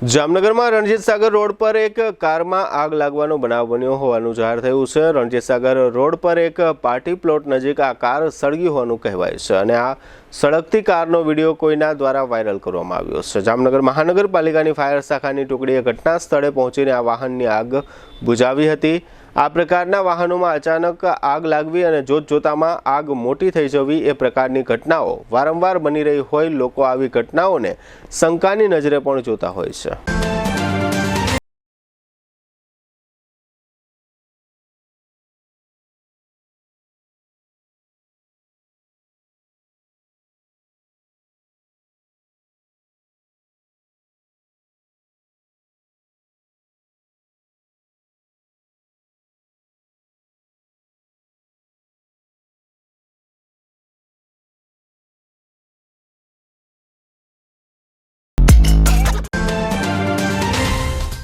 જામનગરમાં રણજીત સાગર રોડ પર એક કારમાં આગ લાગવાનો બનાવ બન્યો હોવાનું જાહેર થયું છે। રણજીત સાગર રોડ પર એક પાર્ટી પ્લોટ નજીક આ કાર સળગી હોવાનું કહેવાય છે અને આ સળગતી કારનો વિડીયો કોઈના દ્વારા વાયરલ કરવામાં આવ્યો છે। જામનગર મહાનગરપાલિકાની ફાયર શાખાની ટુકડીએ ઘટના સ્થળે પહોંચીને આ વાહનની આગ બુઝાવી હતી। આ પ્રકારના વાહનોમાં અચાનક આગ લાગવી અને જોતજોતામાં આગ મોટી થઈ જવી એ પ્રકારની ઘટનાઓ વારંવાર બની રહી હોય લોકો આવી ઘટનાઓને શંકાની નજરે પણ જોતા હોય છે।